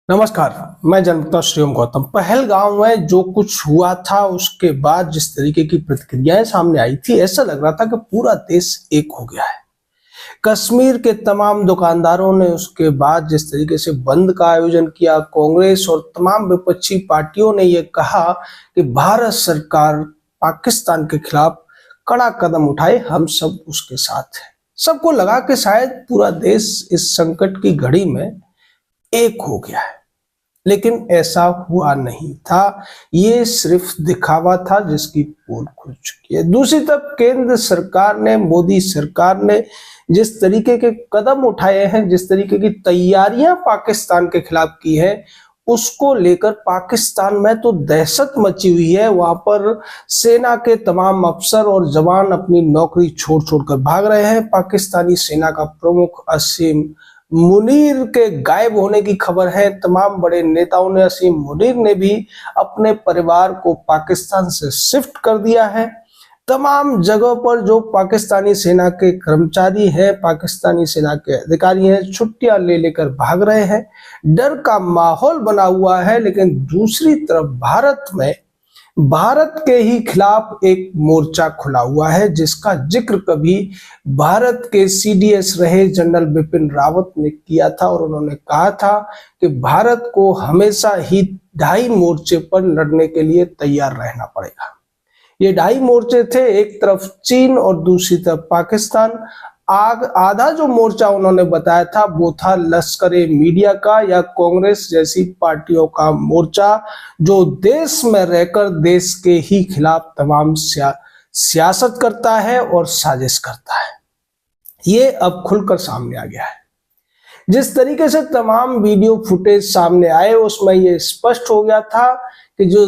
नमस्कार। मैं जनता श्रीम गौतम। पहलगाम में जो कुछ हुआ था उसके बाद जिस तरीके की प्रतिक्रियाएं सामने आई थी, ऐसा लग रहा था कि पूरा देश एक हो गया है। कश्मीर के तमाम दुकानदारों ने उसके बाद जिस तरीके से बंद का आयोजन किया, कांग्रेस और तमाम विपक्षी पार्टियों ने यह कहा कि भारत सरकार पाकिस्तान के खिलाफ कड़ा कदम उठाए, हम सब उसके साथ हैं। सबको लगा कि शायद पूरा देश इस संकट की घड़ी में एक हो गया है, लेकिन ऐसा हुआ नहीं था। ये सिर्फ दिखावा था जिसकी पोल खुल चुकी है। दूसरी तरफ केंद्र सरकार ने, मोदी सरकार ने जिस तरीके के कदम उठाए हैं, जिस तरीके की तैयारियां पाकिस्तान के खिलाफ की है, उसको लेकर पाकिस्तान में तो दहशत मची हुई है। वहां पर सेना के तमाम अफसर और जवान अपनी नौकरी छोड़ छोड़कर भाग रहे हैं। पाकिस्तानी सेना का प्रमुख असीम मुनीर के गायब होने की खबर है। तमाम बड़े नेताओं ने, असीम मुनीर ने भी अपने परिवार को पाकिस्तान से शिफ्ट कर दिया है। तमाम जगहों पर जो पाकिस्तानी सेना के कर्मचारी हैं, पाकिस्तानी सेना के अधिकारी हैं, छुट्टियां ले लेकर भाग रहे हैं। डर का माहौल बना हुआ है। लेकिन दूसरी तरफ भारत के ही खिलाफ एक मोर्चा खुला हुआ है, जिसका जिक्र कभी भारत के सीडीएस रहे जनरल बिपिन रावत ने किया था। और उन्होंने कहा था कि भारत को हमेशा ही ढाई मोर्चे पर लड़ने के लिए तैयार रहना पड़ेगा। ये ढाई मोर्चे थे, एक तरफ चीन और दूसरी तरफ पाकिस्तान। आधा जो मोर्चा उन्होंने बताया था वो था लश्कर-ए मीडिया का या कांग्रेस जैसी पार्टियों का मोर्चा, जो देश में रहकर देश के ही खिलाफ तमाम सियासत करता है और साजिश करता है। ये अब खुलकर सामने आ गया है। जिस तरीके से तमाम वीडियो फुटेज सामने आए, उसमें ये स्पष्ट हो गया था कि जो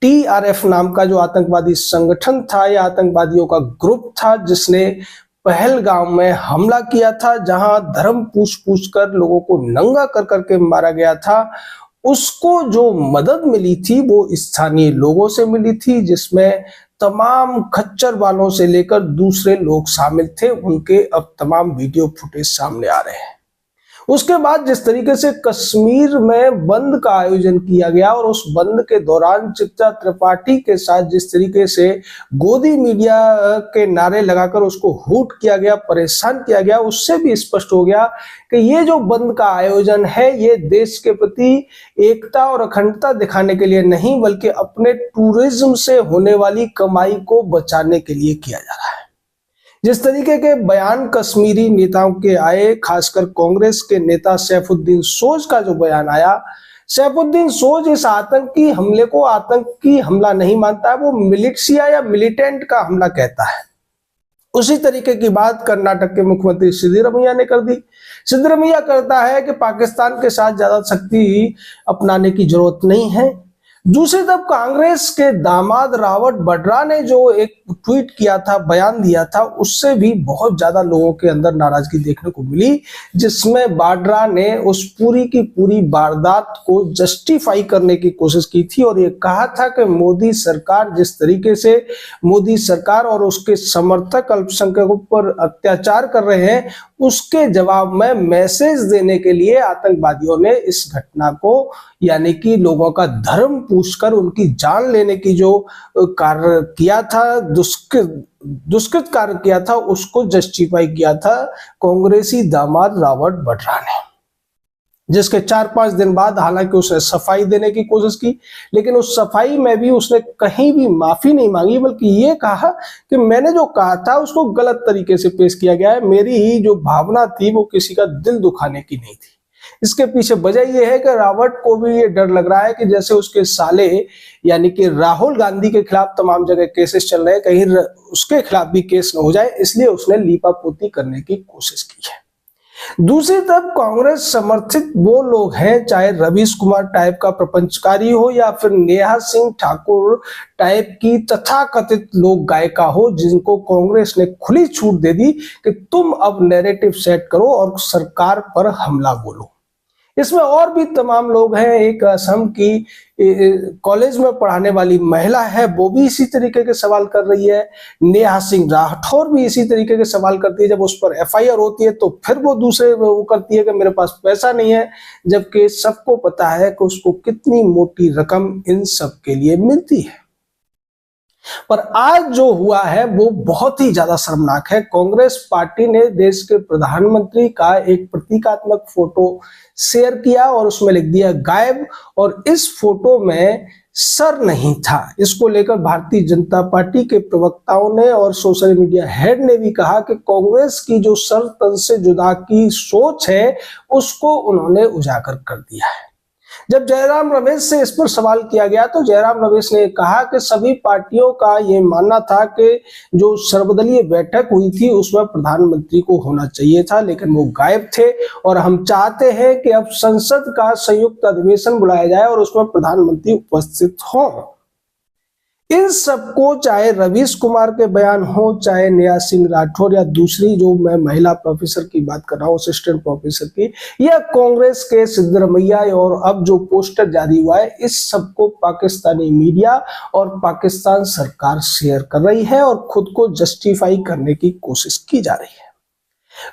TRF नाम का जो आतंकवादी संगठन था या आतंकवादियों का ग्रुप था, जिसने पहलगाम में हमला किया था, जहां धर्म पूछ पूछ कर लोगों को नंगा कर करके मारा गया था, उसको जो मदद मिली थी वो स्थानीय लोगों से मिली थी, जिसमें तमाम खच्चर वालों से लेकर दूसरे लोग शामिल थे। उनके अब तमाम वीडियो फुटेज सामने आ रहे हैं। उसके बाद जिस तरीके से कश्मीर में बंद का आयोजन किया गया और उस बंद के दौरान चित्रा त्रिपाठी के साथ जिस तरीके से गोदी मीडिया के नारे लगाकर उसको हूट किया गया, परेशान किया गया, उससे भी स्पष्ट हो गया कि ये जो बंद का आयोजन है, ये देश के प्रति एकता और अखंडता दिखाने के लिए नहीं, बल्कि अपने टूरिज्म से होने वाली कमाई को बचाने के लिए किया जा रहा है। जिस तरीके के बयान कश्मीरी नेताओं के आए, खासकर कांग्रेस के नेता सैफुद्दीन सोज का जो बयान आया, सैफुद्दीन सोज इस आतंकी हमले को आतंकी हमला नहीं मानता है, वो मिलिशिया या मिलिटेंट का हमला कहता है। उसी तरीके की बात कर्नाटक के मुख्यमंत्री सिद्धरामैया ने कर दी। सिद्धरामैया करता है कि पाकिस्तान के साथ ज्यादा शक्ति अपनाने की जरूरत नहीं है। दूसरी तरफ कांग्रेस के दामाद रावत वड्रा ने जो एक ट्वीट किया था, बयान दिया था, उससे भी बहुत ज्यादा लोगों के अंदर नाराजगी देखने को मिली, जिसमें वड्रा ने उस पूरी की पूरी वारदात को जस्टिफाई करने की कोशिश की थी और ये कहा था कि मोदी सरकार जिस तरीके से मोदी सरकार और उसके समर्थक अल्पसंख्यकों पर अत्याचार कर रहे हैं, उसके जवाब में मैसेज देने के लिए आतंकवादियों ने इस घटना को, यानी कि लोगों का धर्म पूछकर उनकी जान लेने की जो कार्य किया था, दुष्कृत कार्य किया था, उसको जस्टिफाई किया था कांग्रेसी दामाद रावत वड्रा ने। जिसके 4-5 दिन बाद हालांकि उसने सफाई देने की कोशिश की, लेकिन उस सफाई में भी उसने कहीं भी माफी नहीं मांगी, बल्कि ये कहा कि मैंने जो कहा था उसको गलत तरीके से पेश किया गया है। मेरी ही जो भावना थी वो किसी का दिल दुखाने की नहीं थी। इसके पीछे वजह यह है कि रावत को भी ये डर लग रहा है कि जैसे उसके साले यानी कि राहुल गांधी के खिलाफ तमाम जगह केसेस चल रहे हैं, कहीं उसके खिलाफ भी केस न हो जाए, इसलिए उसने लीपापोती करने की कोशिश की है। दूसरी तरफ कांग्रेस समर्थित वो लोग हैं, चाहे रवीश कुमार टाइप का प्रपंचकारी हो या फिर नेहा सिंह ठाकुर टाइप की तथाकथित लोक गायिका हो, जिनको कांग्रेस ने खुली छूट दे दी कि तुम अब नैरेटिव सेट करो और सरकार पर हमला बोलो। इसमें और भी तमाम लोग हैं। एक असम की कॉलेज में पढ़ाने वाली महिला है, वो भी इसी तरीके के सवाल कर रही है। नेहा सिंह राठौर भी इसी तरीके के सवाल करती है। जब उस पर एफआईआर होती है तो फिर वो दूसरे वो करती है कि मेरे पास पैसा नहीं है, जबकि सबको पता है कि उसको कितनी मोटी रकम इन सब के लिए मिलती है। पर आज जो हुआ है वो बहुत ही ज्यादा शर्मनाक है। कांग्रेस पार्टी ने देश के प्रधानमंत्री का एक प्रतीकात्मक फोटो शेयर किया और उसमें लिख दिया गायब, और इस फोटो में सर नहीं था। इसको लेकर भारतीय जनता पार्टी के प्रवक्ताओं ने और सोशल मीडिया हेड ने भी कहा कि कांग्रेस की जो सर तन से जुदा की सोच है उसको उन्होंने उजागर कर दिया है। जब जयराम रमेश से इस पर सवाल किया गया तो जयराम रमेश ने कहा कि सभी पार्टियों का ये मानना था कि जो सर्वदलीय बैठक हुई थी उसमें प्रधानमंत्री को होना चाहिए था, लेकिन वो गायब थे, और हम चाहते हैं कि अब संसद का संयुक्त अधिवेशन बुलाया जाए और उसमें प्रधानमंत्री उपस्थित हों। इन सबको, चाहे रवीश कुमार के बयान हो, चाहे नेहा सिंह राठौर या दूसरी जो मैं महिला प्रोफेसर की बात कर रहा हूँ, असिस्टेंट प्रोफेसर की, या कांग्रेस के सिद्धरमैया, और अब जो पोस्टर जारी हुआ है, इस सबको पाकिस्तानी मीडिया और पाकिस्तान सरकार शेयर कर रही है और खुद को जस्टिफाई करने की कोशिश की जा रही है।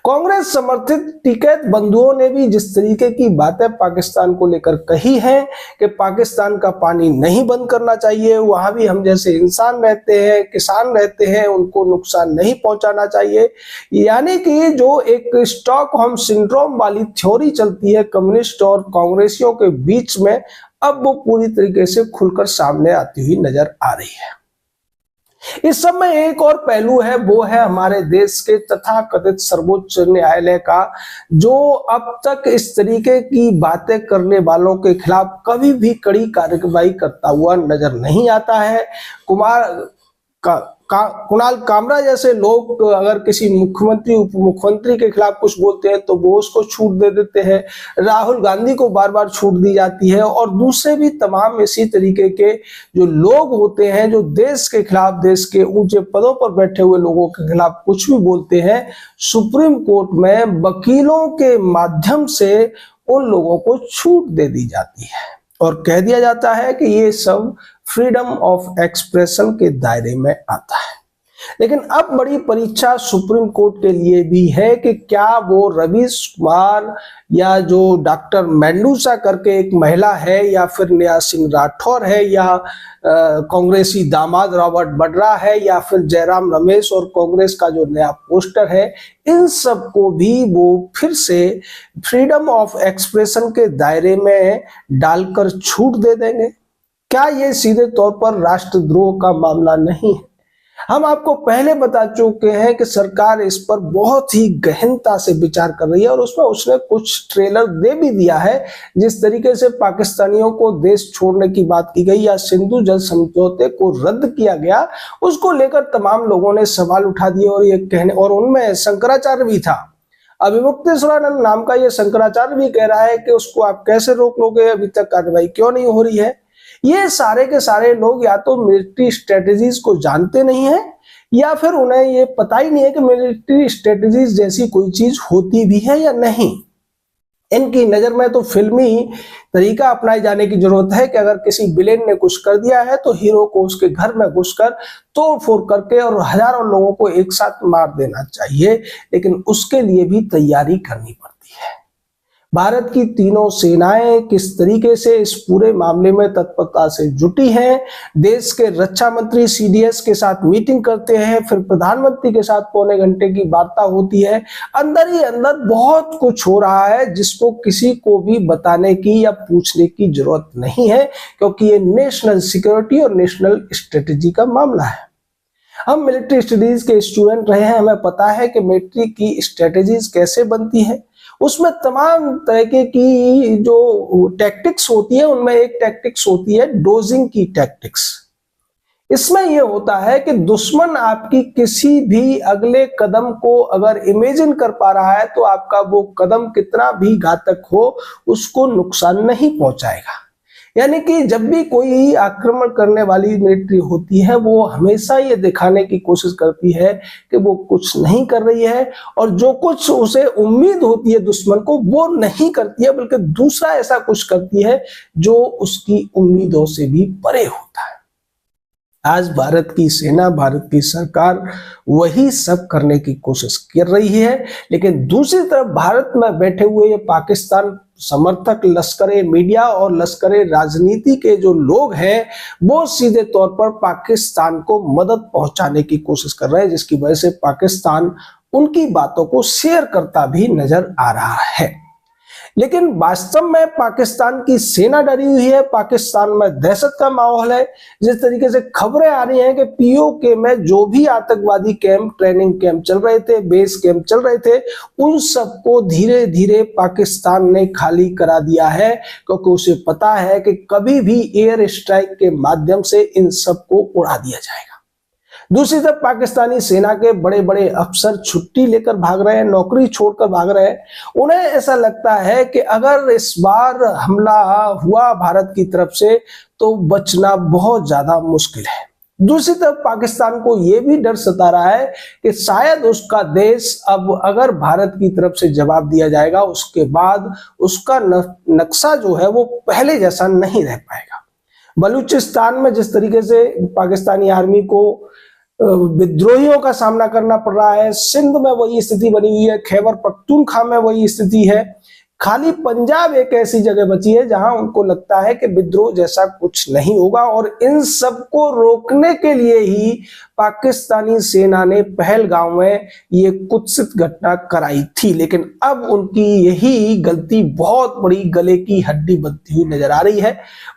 कांग्रेस समर्थित टिकैत बंधुओं ने भी जिस तरीके की बातें पाकिस्तान को लेकर कही हैं कि पाकिस्तान का पानी नहीं बंद करना चाहिए, वहां भी हम जैसे इंसान रहते हैं, किसान रहते हैं, उनको नुकसान नहीं पहुंचाना चाहिए, यानी कि जो एक स्टॉकहोम सिंड्रोम वाली थ्योरी चलती है कम्युनिस्ट और कांग्रेसियों के बीच में, अब वो पूरी तरीके से खुलकर सामने आती हुई नजर आ रही है। इस सब में एक और पहलू है, वो है हमारे देश के तथाकथित सर्वोच्च न्यायालय का, जो अब तक इस तरीके की बातें करने वालों के खिलाफ कभी भी कड़ी कार्रवाई करता हुआ नजर नहीं आता है। कुणाल कामरा जैसे लोग अगर किसी मुख्यमंत्री उप मुख्यमंत्री के खिलाफ कुछ बोलते हैं तो वो उसको छूट दे देते हैं। राहुल गांधी को बार बार छूट दी जाती है, और दूसरे भी तमाम इसी तरीके के जो लोग होते हैं जो देश के खिलाफ, देश के ऊंचे पदों पर बैठे हुए लोगों के खिलाफ कुछ भी बोलते हैं, सुप्रीम कोर्ट में वकीलों के माध्यम से उन लोगों को छूट दे दी जाती है और कह दिया जाता है कि ये सब फ्रीडम ऑफ एक्सप्रेशन के दायरे में आता है। लेकिन अब बड़ी परीक्षा सुप्रीम कोर्ट के लिए भी है कि क्या वो रवीश कुमार या जो डॉक्टर मेंडूसा करके एक महिला है, या फिर नेहा सिंह राठौर है, या कांग्रेसी दामाद रॉबर्ट वड्रा है, या फिर जयराम रमेश और कांग्रेस का जो नया पोस्टर है, इन सब को भी वो फिर से फ्रीडम ऑफ एक्सप्रेशन के दायरे में डालकर छूट दे देंगे। क्या ये सीधे तौर पर राष्ट्रद्रोह का मामला नहीं है? हम आपको पहले बता चुके हैं कि सरकार इस पर बहुत ही गहनता से विचार कर रही है, और उसमें उसने कुछ ट्रेलर दे भी दिया है। जिस तरीके से पाकिस्तानियों को देश छोड़ने की बात की गई या सिंधु जल समझौते को रद्द किया गया, उसको लेकर तमाम लोगों ने सवाल उठा दिए, और ये कहने, और उनमें शंकराचार्य भी था। अभिमुक्तेश्वरानंद नाम का ये शंकराचार्य भी कह रहा है कि उसको आप कैसे रोक लोगे, अभी तक कार्रवाई क्यों नहीं हो रही है। ये सारे के सारे लोग या तो मिलिट्री स्ट्रेटजीज को जानते नहीं है, या फिर उन्हें ये पता ही नहीं है कि मिलिट्री स्ट्रेटजीज जैसी कोई चीज होती भी है या नहीं। इनकी नजर में तो फिल्मी तरीका अपनाए जाने की जरूरत है कि अगर किसी विलेन ने कुछ कर दिया है तो हीरो को उसके घर में घुसकर तोड़फोड़ करके और हजारों लोगों को एक साथ मार देना चाहिए, लेकिन उसके लिए भी तैयारी करनी पड़ती है। भारत की तीनों सेनाएं किस तरीके से इस पूरे मामले में तत्परता से जुटी हैं। देश के रक्षा मंत्री सीडीएस के साथ मीटिंग करते हैं, फिर प्रधानमंत्री के साथ पौने घंटे की वार्ता होती है। अंदर ही अंदर बहुत कुछ हो रहा है जिसको किसी को भी बताने की या पूछने की जरूरत नहीं है, क्योंकि ये नेशनल सिक्योरिटी और नेशनल स्ट्रेटेजी का मामला है। हम मिलिट्री स्टडीज के स्टूडेंट रहे हैं, हमें पता है कि मिलिट्री की स्ट्रेटेजीज कैसे बनती है। उसमें तमाम तरह की जो टैक्टिक्स होती है, उनमें एक टैक्टिक्स होती है डोजिंग की टैक्टिक्स। इसमें यह होता है कि दुश्मन आपकी किसी भी अगले कदम को अगर इमेजिन कर पा रहा है तो आपका वो कदम कितना भी घातक हो उसको नुकसान नहीं पहुंचाएगा। यानी कि जब भी कोई आक्रमण करने वाली मिलिट्री होती है वो हमेशा ये दिखाने की कोशिश करती है कि वो कुछ नहीं कर रही है, और जो कुछ उसे उम्मीद होती है दुश्मन को वो नहीं करती है, बल्कि दूसरा ऐसा कुछ करती है जो उसकी उम्मीदों से भी परे होता है। आज भारत की सेना, भारत की सरकार वही सब करने की कोशिश कर रही है, लेकिन दूसरी तरफ भारत में बैठे हुए ये पाकिस्तान समर्थक लश्कर-ए मीडिया और लश्कर-ए राजनीति के जो लोग हैं वो सीधे तौर पर पाकिस्तान को मदद पहुंचाने की कोशिश कर रहे हैं, जिसकी वजह से पाकिस्तान उनकी बातों को शेयर करता भी नजर आ रहा है। लेकिन वास्तव में पाकिस्तान की सेना डरी हुई है, पाकिस्तान में दहशत का माहौल है। जिस तरीके से खबरें आ रही हैं कि पीओके में जो भी आतंकवादी कैंप, ट्रेनिंग कैंप चल रहे थे, बेस कैंप चल रहे थे, उन सबको धीरे धीरे पाकिस्तान ने खाली करा दिया है, क्योंकि उसे पता है कि कभी भी एयर स्ट्राइक के माध्यम से इन सबको उड़ा दिया जाएगा। दूसरी तरफ पाकिस्तानी सेना के बड़े बड़े अफसर छुट्टी लेकर भाग रहे हैं, नौकरी छोड़कर भाग रहे हैं। उन्हें ऐसा लगता है कि अगर इस बार हमला हुआ भारत की तरफ से तो बचना बहुत ज्यादा मुश्किल है। दूसरी तरफ पाकिस्तान को यह भी डर सता रहा है कि शायद उसका देश अब अगर भारत की तरफ से जवाब दिया जाएगा उसके बाद उसका नक्शा जो है वो पहले जैसा नहीं रह पाएगा। बलूचिस्तान में जिस तरीके से पाकिस्तानी आर्मी को विद्रोहियों का सामना करना पड़ रहा है, सिंध में वही स्थिति बनी हुई है, खैबर पख्तूनख्वा में वही स्थिति है। खाली पंजाब एक ऐसी जगह बची है जहां उनको लगता है कि विद्रोह जैसा कुछ नहीं होगा, और इन सबको रोकने के लिए ही पाकिस्तानी सेना ने पहलगाम में ये कुत्सित घटना कराई थी। लेकिन अब उनकी यही गलती बहुत बड़ी गले की हड्डी बनती हुई नजर आ रही है।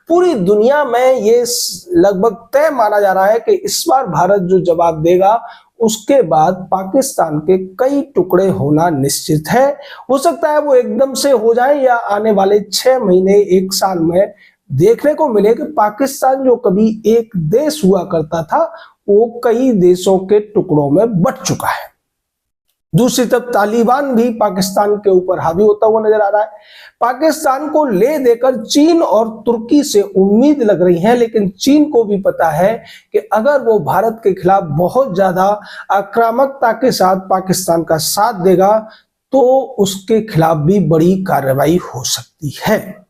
पूरी दुनिया में ये लगभग तय माना जा रहा है कि इस बार भारत जो जवाब देगा उसके बाद पाकिस्तान के कई टुकड़े होना निश्चित है। हो सकता है वो एकदम से हो जाए या आने वाले 6 महीने 1 साल में देखने को मिले कि पाकिस्तान जो कभी एक देश हुआ करता था वो कई देशों के टुकड़ों में बंट चुका है। दूसरी तरफ तालिबान भी पाकिस्तान के ऊपर हावी होता हुआ नजर आ रहा है। पाकिस्तान को ले देकर चीन और तुर्की से उम्मीद लग रही है, लेकिन चीन को भी पता है कि अगर वो भारत के खिलाफ बहुत ज्यादा आक्रामकता के साथ पाकिस्तान का साथ देगा तो उसके खिलाफ भी बड़ी कार्रवाई हो सकती है।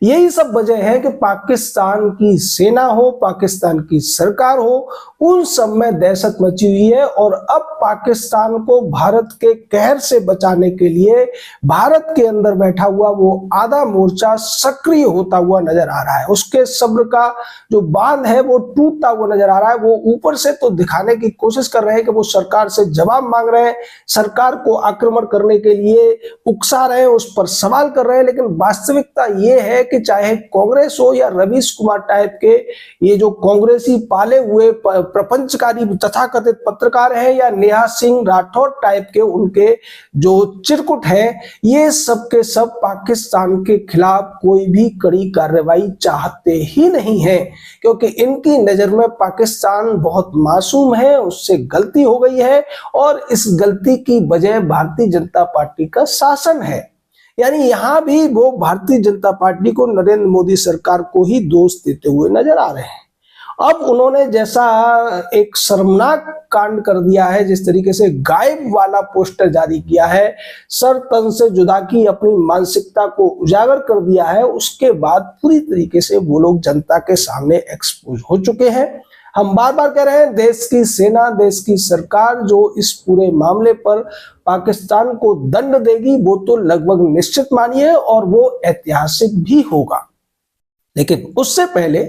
यही सब वजह है कि पाकिस्तान की सेना हो, पाकिस्तान की सरकार हो, उन सब में दहशत मची हुई है, और अब पाकिस्तान को भारत के कहर से बचाने के लिए भारत के अंदर बैठा हुआ वो आधा मोर्चा सक्रिय होता हुआ नजर आ रहा है। उसके सब्र का जो बांध है वो टूटता हुआ नजर आ रहा है। वो ऊपर से तो दिखाने की कोशिश कर रहे हैं कि वो सरकार से जवाब मांग रहे हैं, सरकार को आक्रमण करने के लिए उकसा रहे हैं, उस पर सवाल कर रहे हैं, लेकिन वास्तविकता ये है कि चाहे कांग्रेस हो या रवीश कुमार टाइप के ये जो कांग्रेसी पाले हुए प्रपंचकारी तथाकथित पत्रकार हैं, या नेहा सिंह राठौर टाइप के उनके जो चिरकुट हैं, ये सब के सब पाकिस्तान के खिलाफ कोई भी कड़ी कार्रवाई चाहते ही नहीं है, क्योंकि इनकी नजर में पाकिस्तान बहुत मासूम है, उससे गलती हो गई है, और इस गलती की वजह भारतीय जनता पार्टी का शासन है। यानी यहां भी वो भारतीय जनता पार्टी को, नरेंद्र मोदी सरकार को ही दोष देते हुए नजर आ रहे हैं। अब उन्होंने जैसा एक शर्मनाक कांड कर दिया है, जिस तरीके से गायब वाला पोस्टर जारी किया है, सर तन से जुदा की अपनी मानसिकता को उजागर कर दिया है, उसके बाद पूरी तरीके से वो लोग जनता के सामने एक्सपोज हो चुके हैं। हम बार बार कह रहे हैं, देश की सेना, देश की सरकार जो इस पूरे मामले पर पाकिस्तान को दंड देगी वो तो लगभग निश्चित मानिए, और वो ऐतिहासिक भी होगा। लेकिन उससे पहले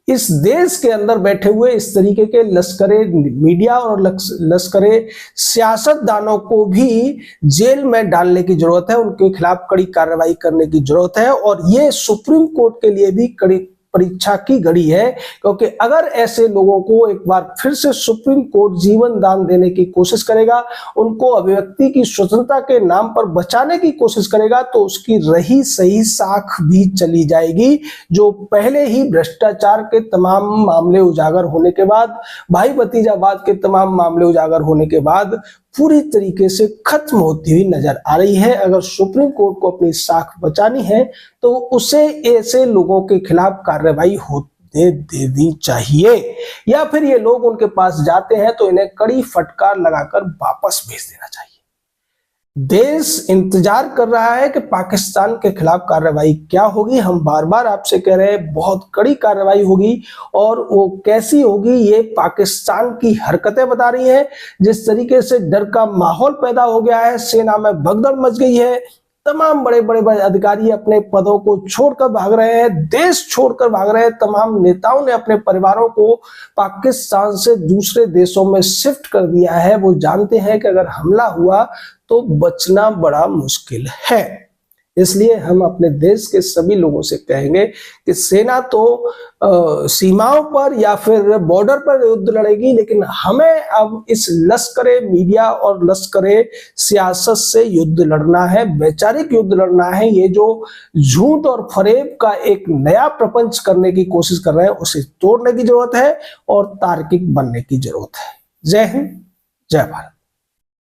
इस देश के अंदर बैठे हुए इस तरीके के लश्करे मीडिया और लश्करे सियासतदानों को भी जेल में डालने की जरूरत है, उनके खिलाफ कड़ी कार्रवाई करने की जरूरत है, और ये सुप्रीम कोर्ट के लिए भी कड़ी परीक्षा की घड़ी है, क्योंकि अगर ऐसे लोगों को एक बार फिर से सुप्रीम कोर्ट जीवन दान देने की कोशिश करेगा, उनको अभिव्यक्ति की स्वतंत्रता के नाम पर बचाने की कोशिश करेगा, तो उसकी रही सही साख भी चली जाएगी, जो पहले ही भ्रष्टाचार के तमाम मामले उजागर होने के बाद, भाई भतीजावाद के तमाम मामले उजागर होने के बाद पूरी तरीके से खत्म होती हुई नजर आ रही है। अगर सुप्रीम कोर्ट को अपनी साख बचानी है तो उसे ऐसे लोगों के खिलाफ कार्रवाई होने देनी चाहिए, या फिर ये लोग उनके पास जाते हैं तो इन्हें कड़ी फटकार लगाकर वापस भेज देना चाहिए। देश इंतजार कर रहा है कि पाकिस्तान के खिलाफ कार्रवाई क्या होगी। हम बार बार आपसे कह रहे हैं बहुत कड़ी कार्रवाई होगी, और वो कैसी होगी ये पाकिस्तान की हरकतें बता रही हैं। जिस तरीके से डर का माहौल पैदा हो गया है, सेना में भगदड़ मच गई है, तमाम बड़े बड़े अधिकारी अपने पदों को छोड़कर भाग रहे हैं, देश छोड़कर भाग रहे हैं। तमाम नेताओं ने अपने परिवारों को पाकिस्तान से दूसरे देशों में शिफ्ट कर दिया है। वो जानते हैं कि अगर हमला हुआ तो बचना बड़ा मुश्किल है। इसलिए हम अपने देश के सभी लोगों से कहेंगे कि सेना तो सीमाओं पर या फिर बॉर्डर पर युद्ध लड़ेगी, लेकिन हमें अब इस लश्करे मीडिया और लश्करे सियासत से युद्ध लड़ना है, वैचारिक युद्ध लड़ना है। ये जो झूठ और फरेब का एक नया प्रपंच करने की कोशिश कर रहे हैं, उसे तोड़ने की जरूरत है और तार्किक बनने की जरूरत है। जय हिंद, जय भारत।